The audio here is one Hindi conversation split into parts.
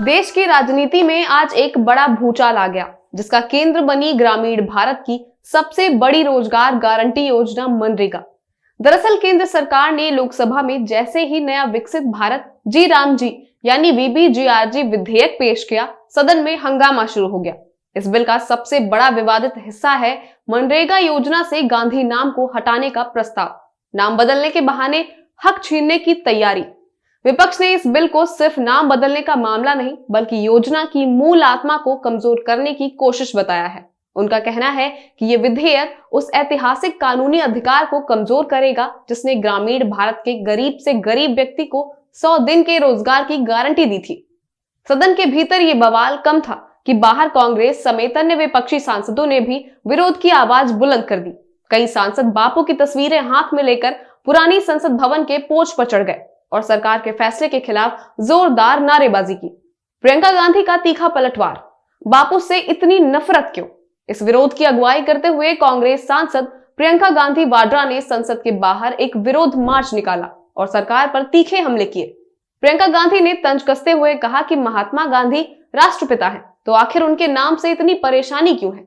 देश की राजनीति में आज एक बड़ा भूचाल आ गया, जिसका केंद्र बनी ग्रामीण भारत की सबसे बड़ी रोजगार गारंटी योजना मनरेगा। दरअसल केंद्र सरकार ने लोकसभा में जैसे ही नया विकसित भारत जी राम जी यानी VBGRG विधेयक पेश किया, सदन में हंगामा शुरू हो गया। इस बिल का सबसे बड़ा विवादित हिस्सा है मनरेगा योजना से गांधी नाम को हटाने का प्रस्ताव। नाम बदलने के बहाने हक छीनने की तैयारी। विपक्ष ने इस बिल को सिर्फ नाम बदलने का मामला नहीं, बल्कि योजना की मूल आत्मा को कमजोर करने की कोशिश बताया है। उनका कहना है कि ये विधेयक उस ऐतिहासिक कानूनी अधिकार को कमजोर करेगा जिसने ग्रामीण भारत के गरीब से गरीब व्यक्ति को 100 दिन के रोजगार की गारंटी दी थी। सदन के भीतर ये बवाल कम था कि बाहर कांग्रेस समेत अन्य विपक्षी सांसदों ने भी विरोध की आवाज बुलंद कर दी। कई सांसद बापू की तस्वीरें हाथ में लेकर पुरानी संसद भवन के पोर्च पर चढ़ गए और सरकार के फैसले के खिलाफ जोरदार नारेबाजी की। प्रियंका गांधी का तीखा पलटवार, बापू से इतनी नफरत क्यों? इस विरोध की अगुवाई करते हुए कांग्रेस सांसद प्रियंका गांधी वाड्रा ने संसद के बाहर एक विरोध मार्च निकाला और सरकार पर तीखे हमले किए। प्रियंका गांधी ने तंज कसते हुए कहा कि महात्मा गांधी राष्ट्रपिता हैं, तो आखिर उनके नाम से इतनी परेशानी क्यों है?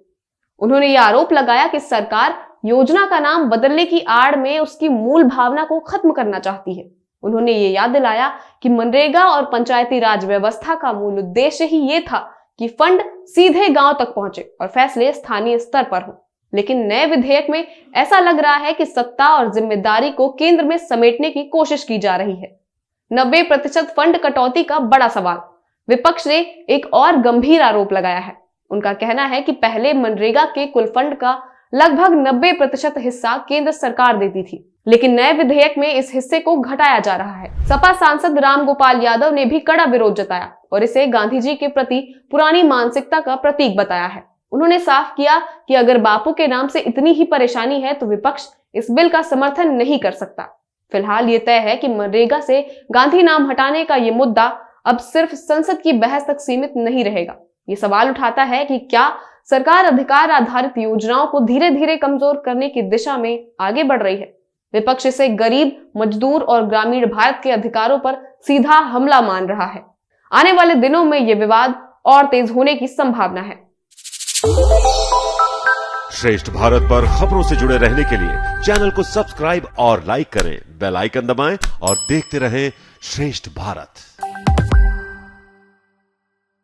उन्होंने यह आरोप लगाया कि सरकार योजना का नाम बदलने की आड़ में उसकी मूल भावना को खत्म करना चाहती है। उन्होंने ये याद दिलाया कि मनरेगा और पंचायती राज व्यवस्था का मूल उद्देश्य ही ये था कि फंड सीधे गांव तक पहुंचे और फैसले स्थानीय स्तर पर हों। लेकिन नए विधेयक में ऐसा लग रहा है कि सत्ता और जिम्मेदारी को केंद्र में समेटने की कोशिश की जा रही है। 90% फंड कटौती का बड़ा सवाल। विपक्ष ने एक और गंभीर आरोप लगाया है। उनका कहना है कि पहले मनरेगा के कुल फंड का लगभग 90% हिस्सा केंद्र सरकार देती थी, लेकिन नए विधेयक में इस हिस्से को घटाया जा रहा है। सपा सांसद राम गोपाल यादव ने भी कड़ा विरोध जताया और इसे गांधी जी के प्रति पुरानी मानसिकता का प्रतीक बताया है। उन्होंने साफ किया कि अगर बापू के नाम से इतनी ही परेशानी है तो विपक्ष इस बिल का समर्थन नहीं कर सकता। फिलहाल ये तय है कि मनरेगा से गांधी नाम हटाने का ये मुद्दा अब सिर्फ संसद की बहस तक सीमित नहीं रहेगा। ये सवाल उठाता है कि क्या सरकार अधिकार आधारित योजनाओं को धीरे धीरे कमजोर करने की दिशा में आगे बढ़ रही है। विपक्ष इसे गरीब, मजदूर और ग्रामीण भारत के अधिकारों पर सीधा हमला मान रहा है। आने वाले दिनों में यह विवाद और तेज होने की संभावना है। श्रेष्ठ भारत पर खबरों से जुड़े रहने के लिए चैनल को सब्सक्राइब और लाइक करें, बेल आइकन दबाएं और देखते रहें श्रेष्ठ भारत।